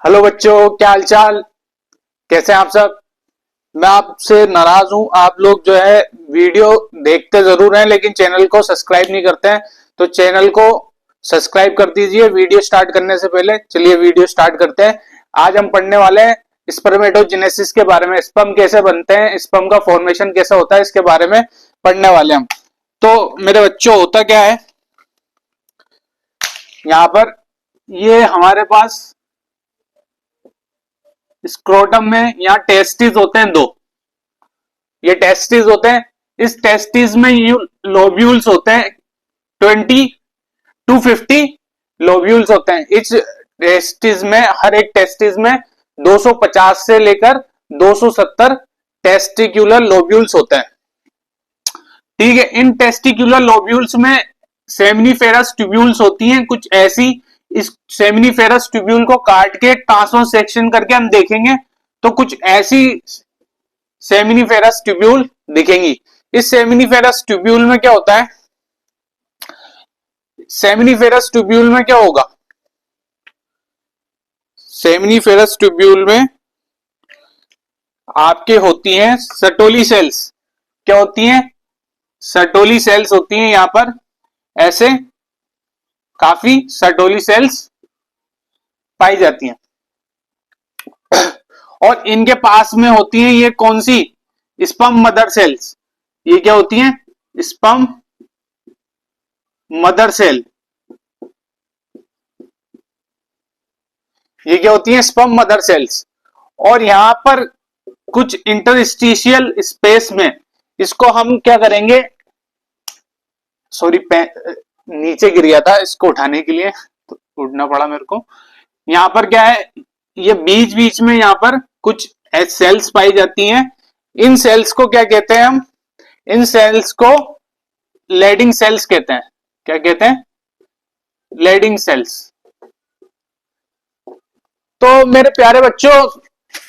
Hello बच्चों, क्या हालचाल। कैसे हैं आप सब। मैं आपसे नाराज हूं, आप लोग जो है वीडियो देखते जरूर हैं लेकिन चैनल को सब्सक्राइब नहीं करते हैं। तो चैनल को सब्सक्राइब कर दीजिए। वीडियो स्टार्ट करने से पहले चलिए वीडियो स्टार्ट करते हैं। आज हम पढ़ने वाले हैं स्पर्मेटोजेनेसिस के बारे में। स्पर्म कैसे बनते हैं, स्पर्म का फॉर्मेशन कैसे होता है, इसके बारे में पढ़ने वाले हम। तो मेरे बच्चों, होता क्या है यहाँ पर, ये हमारे पास स्क्रोटम में यहाँ टेस्टिस होते हैं दो। ये टेस्टिस होते हैं। इस टेस्टिस में यू लोब्यूल्स होते हैं 20 to 50 लोब्यूल्स होते हैं। इस टेस्टिस में, हर एक टेस्टिस में 250 से लेकर 270 टेस्टिक्यूलर लोब्यूल्स होते हैं। ठीक है। इन टेस्टिक्यूलर लोब्यूल्स में सेमिनिफेरस ट्यूब्यूल्स होती हैं कुछ ऐसी। इस सेमिनिफेरस ट्यूब्यूल को काट के ट्रांसवर्स सेक्शन करके हम देखेंगे तो कुछ ऐसी सेमिनिफेरस ट्यूब्यूल दिखेंगी। इस सेमिनिफेरस ट्यूब्यूल में क्या होता है, सेमिनिफेरस ट्यूब्यूल में क्या होगा, सेमिनिफेरस ट्यूब्यूल में आपके होती हैं सटोली सेल्स। क्या होती हैं, सटोली सेल्स होती हैं। यहां पर ऐसे काफी सटोली सेल्स पाई जाती हैं और इनके पास में होती हैं ये कौन सी, स्पर्म मदर सेल्स। ये क्या होती हैं, स्पर्म मदर सेल। ये क्या होती हैं, स्पर्म मदर सेल्स। और यहां पर कुछ इंटरस्टिशियल स्पेस में, इसको हम क्या करेंगे, सॉरी नीचे गिर गया था, इसको उठाने के लिए तो उठना पड़ा मेरे को। यहां पर क्या है, ये बीच बीच में यहां पर कुछ सेल्स पाई जाती हैं। इन सेल्स को क्या कहते हैं हम, इन सेल्स को लेडिंग सेल्स कहते हैं। क्या कहते हैं, लेडिंग सेल्स। तो मेरे प्यारे बच्चों,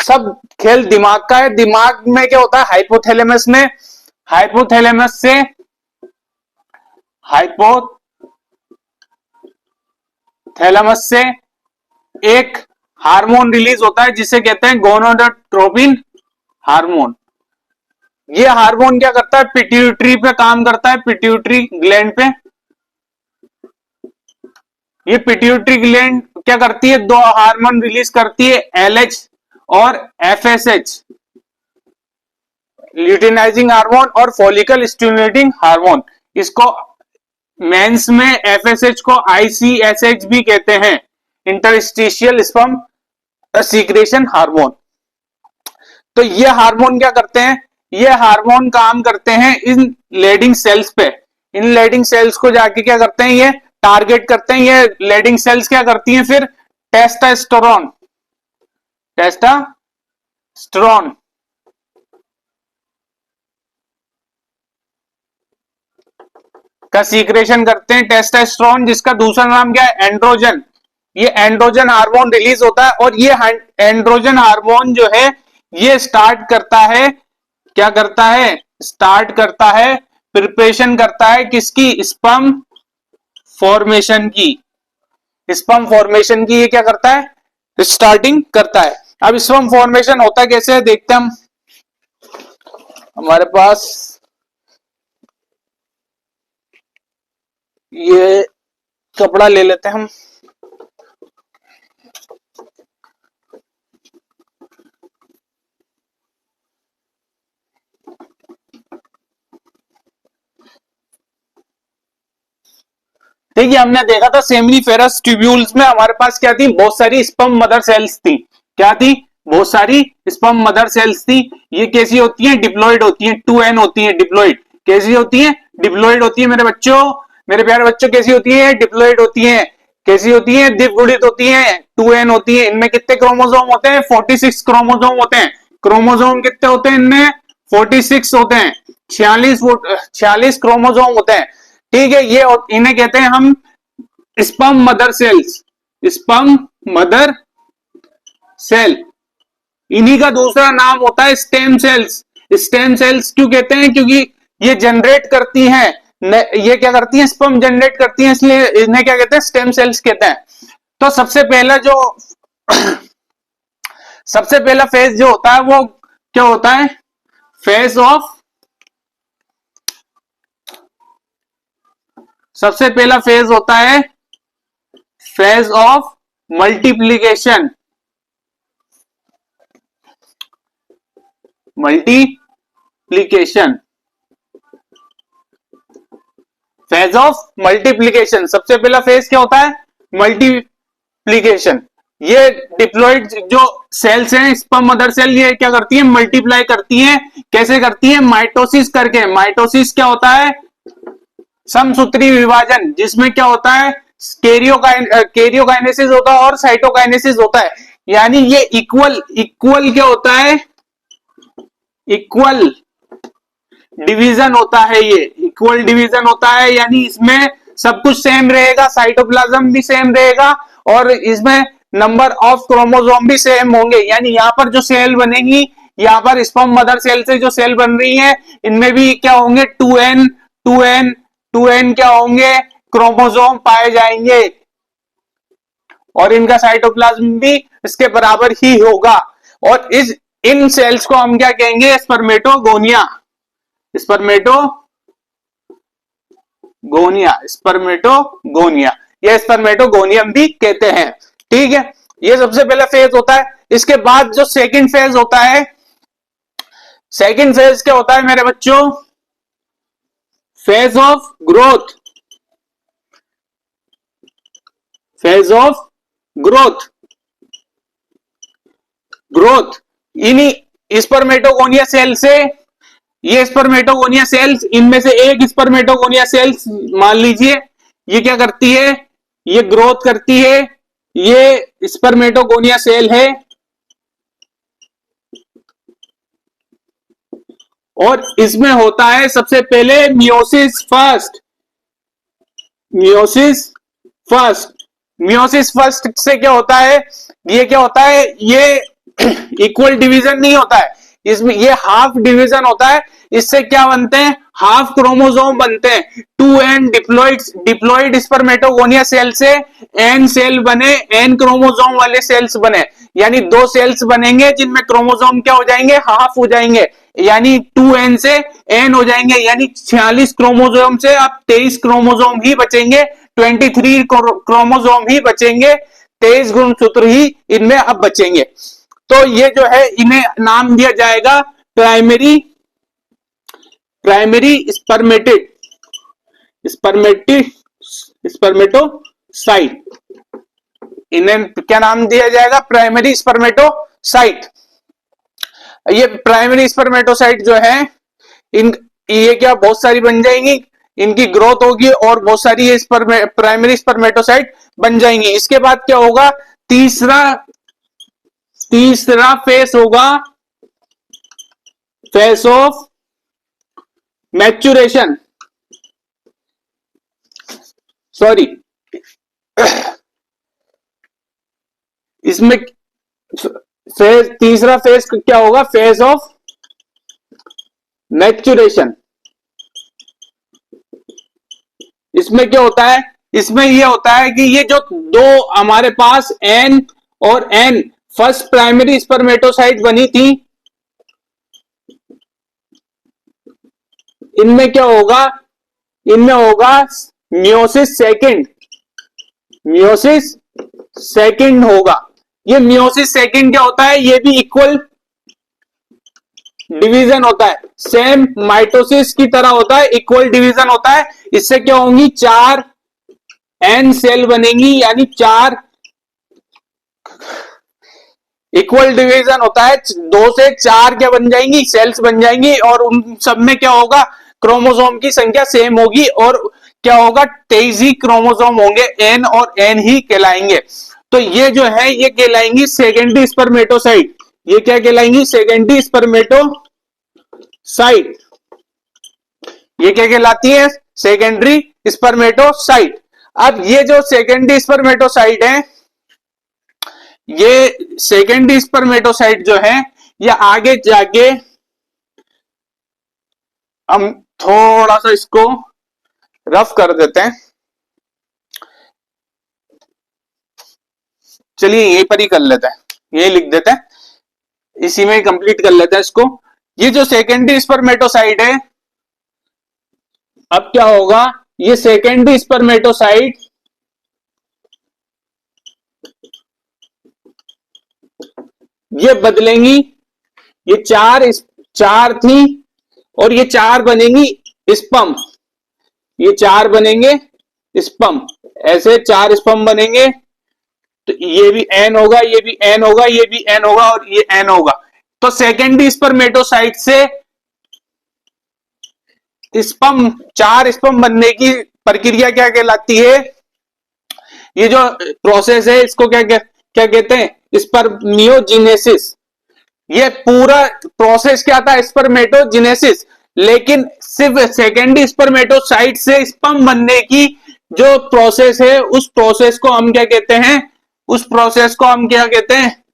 सब खेल दिमाग का है। दिमाग में क्या होता है, हाइपोथैलेमस में, हाइपोथैलेमस से हाइपोथैलेमस से एक हार्मोन रिलीज होता है जिसे कहते हैं गोनाडोट्रोपिन हार्मोन। ये हार्मोन क्या करता है, पिट्यूटरी पे काम करता है, पिट्यूटरी ग्लैंड पे। ये पिट्यूटरी ग्लैंड क्या करती है, दो हार्मोन रिलीज करती है, LH और FSH, ल्यूटिनाइजिंग हार्मोन और फॉलिकल स्टिमुलेटिंग हार्मोन। इसको मेंस में FSH को ICSH भी कहते हैं, इंटरस्टिशियल स्पर्म सीक्रेशन हार्मोन। तो ये हार्मोन क्या करते हैं, ये हार्मोन काम करते हैं इन लेडिंग सेल्स पे। इन लेडिंग सेल्स को जाके क्या करते हैं, ये टारगेट करते हैं। ये लेडिंग सेल्स क्या करती हैं फिर, टेस्टोस्टेरोन, टेस्टोस्टेरोन का सीक्रेशन करते हैं, टेस्टोस्टेरोन, जिसका दूसरा नाम क्या है, एंड्रोजन। ये एंड्रोजन हार्मोन रिलीज होता है और ये एंड्रोजन हार्मोन जो है ये स्टार्ट करता है, क्या करता है, स्टार्ट करता है, प्रिपरेशन करता है किसकी, स्पर्म फॉर्मेशन की। स्पर्म फॉर्मेशन की ये क्या करता है, स्टार्टिंग करता है। अब स्पर्म फॉर्मेशन होता कैसे है देखते हैं हम। हमारे पास ये कपड़ा ले लेते हैं हम। देखिए, हमने देखा था सेमिनिफेरस ट्यूब्यूल्स में हमारे पास क्या थी, बहुत सारी स्पर्म मदर सेल्स थी। क्या थी, बहुत सारी स्पर्म मदर सेल्स थी। ये कैसी होती हैं, डिप्लॉइड होती हैं, 2n होती हैं डिप्लॉइड। कैसी होती हैं, डिप्लॉइड होती है मेरे बच्चों, मेरे प्यारे बच्चों, कैसी होती है, डिप्लॉइड होती है। कैसी होती है, द्विगुणित होती है, 2n होती है। इनमें कितने क्रोमोसोम होते हैं, 46 क्रोमोसोम होते हैं। क्रोमोसोम कितने होते हैं इनमें, 46 होते हैं, 46 क्रोमोसोम होते हैं। ठीक है। ये इन्हें कहते हैं हम sperm mother cells, sperm mother cell. इन्हीं का दूसरा नाम होता है स्टेम सेल्स। स्टेम सेल्स क्यों कहते हैं, क्योंकि ये जनरेट करती हैं, ये क्या करती हैं, स्पर्म जनरेट करती हैं, इसलिए इन्हें क्या कहते हैं, स्टेम सेल्स कहते हैं। तो सबसे पहला जो सबसे पहला फेज जो होता है वो क्या होता है? फेज ऑफ, सबसे पहला फेज होता है phase of multiplication, multiplication, phase of multiplication. सबसे पहला फेज क्या होता है? मल्टीप्लीकेशन। ये डिप्लॉइड जो सेल्स हैं, स्पर्म मदर सेल, ये क्या करती है? मल्टीप्लाई करती है। कैसे करती है? माइटोसिस करके। माइटोसिस क्या होता है? समसूत्री विभाजन, जिसमें क्या होता है? कैरियोकाइनेसिस होता है और साइटोकाइनेसिस होता है। यानी ये इक्वल इक्वल क्या होता है? इक्वल डिवीजन होता है। ये इक्वल डिवीजन होता है, यानी इसमें सब कुछ सेम रहेगा, साइटोप्लाज्म भी सेम रहेगा और इसमें नंबर ऑफ क्रोमोसोम भी सेम होंगे। यानी यहाँ पर जो सेल बनेगी, यहाँ पर स्पर्म मदर सेल से जो सेल बन रही है, इनमें भी क्या होंगे? 2n 2n 2n क्या होंगे? क्रोमोसोम पाए जाएंगे और इनका साइटोप्लाज्म भी इसके बराबर ही होगा। और इन सेल्स को हम क्या कहेंगे? स्पर्मेटोगोनिया, स्पर्मेटोगोनिया या स्पर्मेटोगोनियम भी कहते हैं। ठीक है, ये सबसे पहला फेज होता है। इसके बाद जो सेकंड फेज होता है, सेकंड फेज क्या होता है मेरे बच्चों? Phase of growth, phase of growth. Growth इन्हीं स्पर्मेटोगोनिया सेल से, ये स्पर्मेटोगोनिया सेल्स, इनमें से एक स्पर्मेटोगोनिया सेल्स मान लीजिए, ये क्या करती है? ये ग्रोथ करती है। ये स्पर्मेटोगोनिया सेल है और इसमें होता है सबसे पहले meiosis first. Meiosis first, meiosis first से क्या होता है? ये क्या होता है? ये इक्वल डिवीजन नहीं होता है, इसमें ये हाफ डिवीजन होता है। इससे क्या बनते हैं? हाफ क्रोमोसोम बनते हैं। 2n डिप्लॉइड स्पर्मेटोगोनिया सेल से n सेल बने, n क्रोमोसोम वाले सेल्स बने। यानी दो सेल्स बनेंगे जिनमें क्रोमोसोम क्या हो जाएंगे? हाफ हो जाएंगे। यानी 2n से n हो जाएंगे। यानी 46 क्रोमोसोम से अब 23 क्रोमोसोम ही बचेंगे, 23 क्रोमोसोम ही बचेंगे, 23 गुणसूत्र ही इनमें अब बचेंगे। तो ये जो है, इन्हें नाम दिया जाएगा प्राइमरी स्पर्मेटिड स्पर्मेटोसाइट। इन्हें क्या नाम दिया जाएगा? Primary spermatocyte. ये प्राइमरी स्पर्मेटोसाइट जो है, इन ये क्या बहुत सारी बन जाएंगी, इनकी ग्रोथ होगी और बहुत सारी ये प्राइमरी स्पर्मेटोसाइट बन जाएंगी। इसके बाद क्या होगा? तीसरा फेस होगा फेस ऑफ मैच्यूरेशन, सॉरी, इसमें तीसरा फेज क्या होगा? Phase of maturation. इसमें क्या होता है? इसमें यह होता है कि ये जो दो हमारे पास n और n फर्स्ट प्राइमरी स्पर्मेटोसाइट बनी थी, इनमें क्या होगा? इनमें होगा मियोसिस सेकंड, मियोसिस सेकंड होगा। ये मियोसिस सेकंड क्या होता है? ये भी इक्वल डिवीजन होता है, सेम माइटोसिस की तरह होता है, इक्वल डिवीजन होता है। इससे क्या होंगी? 4 n सेल बनेंगी, यानी 4 इक्वल डिवीजन होता है, 2 से 4 क्या बन जाएंगी? सेल्स बन जाएंगी और उन सब में क्या होगा? क्रोमोसोम की संख्या सेम होगी और क्या होगा? 23 ही क्रोमोसोम होंगे, n और n ही कहलाएंगे। तो ये जो है, ये कहलाएंगी सेकेंडरी स्पर्मेटोसाइट। ये क्या कहलाएंगी? Secondary spermatocyte. ये क्या कहलाती है? Secondary spermatocyte. अब ये जो सेकेंडरी स्पर्मेटोसाइट है, ये सेकेंडरी स्पर्मेटोसाइट जो है, ये आगे जाके हम थोड़ा सा इसको रफ कर देते हैं। चलिए यहीं पर ही कर लेते हैं, यही लिख देते हैं। इसी में कंप्लीट कर लेते हैं इसको। ये जो सेकेंडरी स्पर्मेटोसाइट है, अब क्या होगा, ये सेकेंडरी स्पर्मेटोसाइट ये बदलेंगी, ये चार थी और ये चार बनेंगी स्पर्म, ये चार बनेंगे स्पर्म, ऐसे चार स्पर्म बनेंगे। तो ये भी एन होगा, ये भी एन होगा, ये भी एन होगा और ये एन होगा। तो सेकेंडरी स्पर्मेटोसाइट से स्पर्म, चार स्पर्म बनने की प्रक्रिया क्या कहलाती है, ये जो प्रोसेस है इसको क्या कहते हैं, स्पर्मियोजेनेसिस। ये पूरा प्रोसेस क्या था, स्पर्मेटोजेनेसिस। लेकिन सिर्फ सेकेंडरी स्पर्मेटोसाइट से स्पर्म बनने की जो प्रोसेस है, उस प्रोसेस को हम क्या कहते हैं, उस प्रोसेस को हम क्या कहते हैं,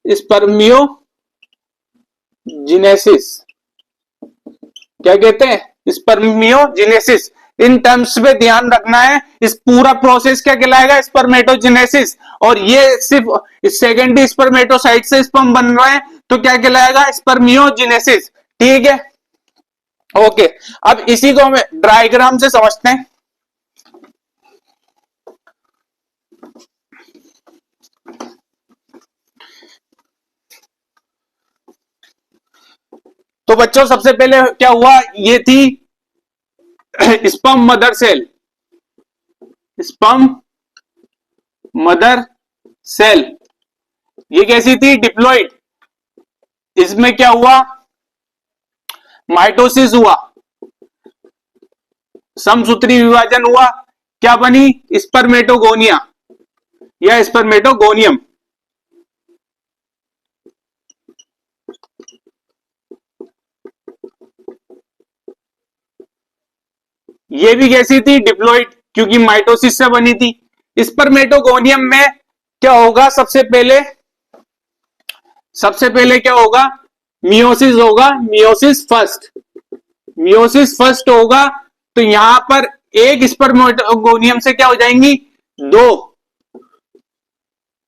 स्पर्मियोजेनेसिस। क्या कहते हैं, स्पर्मियोजेनेसिस। इन टर्म्स पे ध्यान रखना है। इस पूरा प्रोसेस क्या कहलाएगा, स्पर्मेटोजेनेसिस। और ये सिर्फ सेकेंडरी स्पर्मेटोसाइट से स्पर्म बन रहा है तो क्या कहलाएगा, स्पर्मियोजेनेसिस। ठीक है, ओके। अब इसी को हम डायग्राम से समझते हैं। तो बच्चों सबसे पहले क्या हुआ, ये थी sperm mother cell, sperm mother cell. ये कैसी थी, डिप्लॉइड। इसमें क्या हुआ, माइटोसिस हुआ, समसूत्री विभाजन हुआ, क्या बनी, स्पर्मेटोगोनिया या स्पर्मेटोगोनियम। ये भी कैसी थी, डिप्लॉइड, क्योंकि माइटोसिस से बनी थी। स्पर्मेटोगोनियम में क्या होगा, सबसे पहले क्या होगा, मियोसिस होगा, मियोसिस फर्स्ट होगा। तो यहां पर एक स्पर्मेटोगोनियम से क्या हो जाएंगी, दो,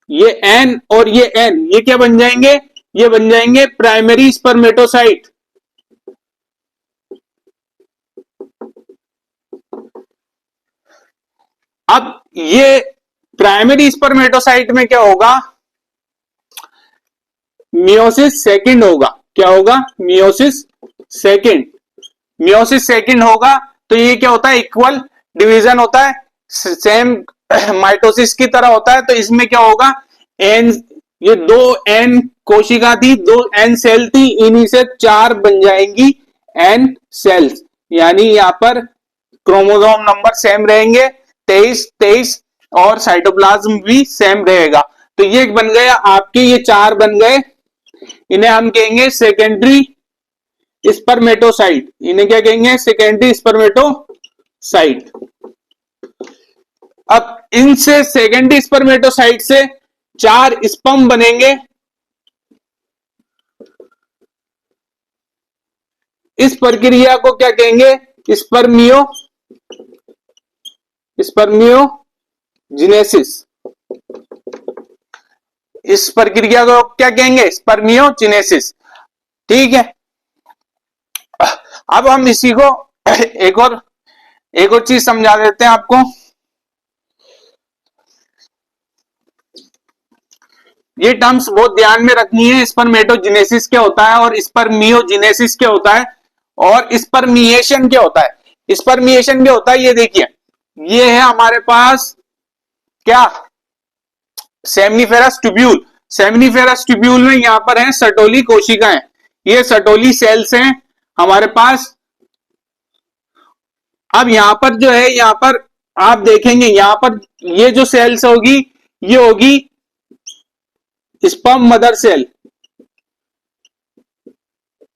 ये एन और ये एन, ये क्या बन जाएंगे, ये बन जाएंगे प्राइमरी स्पर्मेटोसाइट। अब ये प्राइमरी स्पर्मेटोसाइट में क्या होगा, मियोसिस सेकंड होगा। क्या होगा, मियोसिस सेकंड होगा। तो ये क्या होता है, इक्वल डिवीजन होता है, सेम माइटोसिस की तरह होता है। तो इसमें क्या होगा, एन, ये दो एन कोशिका थी, दो एन सेल थी, इन्हीं से चार बन जाएंगी एन सेल्स। यानी यहां पर क्रोमोसोम नंबर सेम रहेंगे, 23 और साइटोप्लाज्म भी सेम रहेगा। तो ये बन गया आपके, ये चार बन गए, इन्हें हम कहेंगे सेकेंडरी स्पर्मेटोसाइट। इन्हें क्या कहेंगे, सेकेंडरी स्पर्मेटोसाइट। अब इनसे सेकेंडरी स्पर्मेटोसाइट से चार स्पर्म बनेंगे। इस प्रक्रिया को क्या कहेंगे, स्पर्मियोजेनेसिस। इस प्रक्रिया को क्या कहेंगे, स्पर्मियोजेनेसिस। ठीक है, अब हम इसी को एक और चीज समझा देते हैं आपको। ये टर्म्स बहुत ध्यान में रखनी है, स्पर्मेटोजेनेसिस क्या होता है और स्पर्मियोजेनेसिस क्या होता है और स्पर्मिएशन क्या होता है। स्पर्मिएशन क्या होता है, ये देखिए, ये है हमारे पास क्या, सेमनीफेरस ट्यूब्यूल। सेमनीफेरस ट्यूब्यूल में यहां पर है सटोली कोशिकाएं, ये सटोली सेल्स हैं हमारे पास। अब यहां पर जो है, यहां पर आप देखेंगे, यहां पर ये जो सेल्स होगी, ये होगी स्पर्म मदर सेल।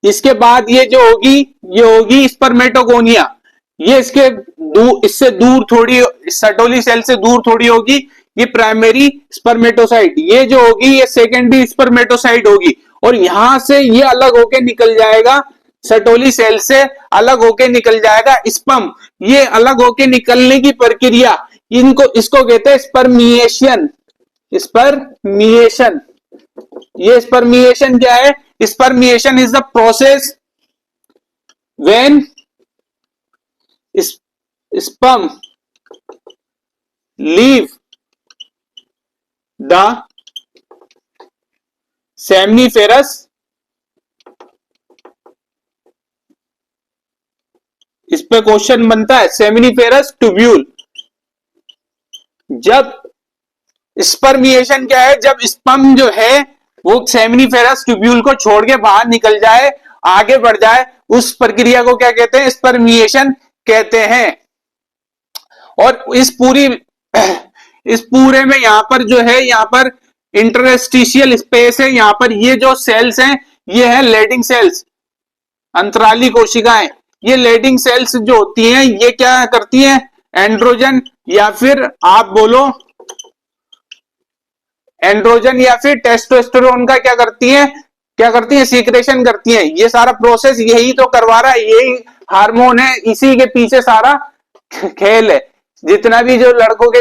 इसके बाद ये जो होगी, ये होगी स्पर्मेटोगोनिया। ये इससे दूर थोड़ी, सटोली सेल से दूर थोड़ी होगी, ये प्राइमरी स्पर्मेटोसाइट। ये जो होगी, ये सेकेंडरी स्पर्मेटोसाइट होगी। और यहां से ये अलग होके निकल जाएगा, सटोली सेल से अलग होके निकल जाएगा स्पर्म। ये अलग होके निकलने की प्रक्रिया, इसको कहते हैं स्पर्मिएशन। ये स्पर्मिएशन क्या है? Spermiation is the process when sperm leave the seminiferous इस पे क्वेश्चन बनता है, सेमिनिफेरस ट्यूब्यूल। जब स्पर्मिएशन क्या है? जब स्पर्म जो है वो सेमिनिफेरस ट्यूब्यूल को छोड़ के बाहर निकल जाए, आगे बढ़ जाए, उस प्रक्रिया को क्या कहते हैं? स्पर्मिएशन कहते हैं। और इस पूरे में यहां पर जो है, यहां पर इंटरस्टिशियल स्पेस है, यहां पर ये जो सेल्स हैं ये है लेडिंग सेल्स, अंतराली कोशिकाएं। ये लेडिंग सेल्स जो होती हैं ये क्या करती हैं? एंड्रोजन या फिर आप बोलो एंड्रोजन या फिर टेस्टोस्टेरोन का क्या करती हैं? सीक्रेशन करती हैं। ये सारा प्रोसेस यही तो करवा रहा है, यही हार्मोन है, इसी के पीछे सारा खेल है। जितना भी जो लड़कों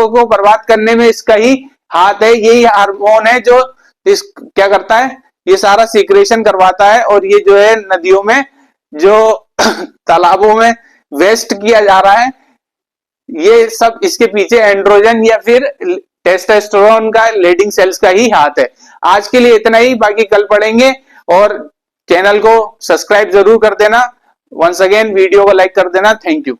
को बर्बाद करने में इसका ही हाथ है, यही हार्मोन है जो इस क्या करता है? ये सारा सीक्रेशन करवाता है। और ये जो है नदियों में, जो तालाबों में वेस्ट किया जा रहा है, ये सब इसके पीछे एंड्रोजन या फिर टेस्टोस्टेरोन का, लेडिंग सेल्स का ही हाथ है। आज के लिए इतना ही, बाकी कल पढ़ेंगे। और चैनल को सब्सक्राइब जरूर कर देना। वंस अगेन वीडियो को लाइक कर देना। Thank you.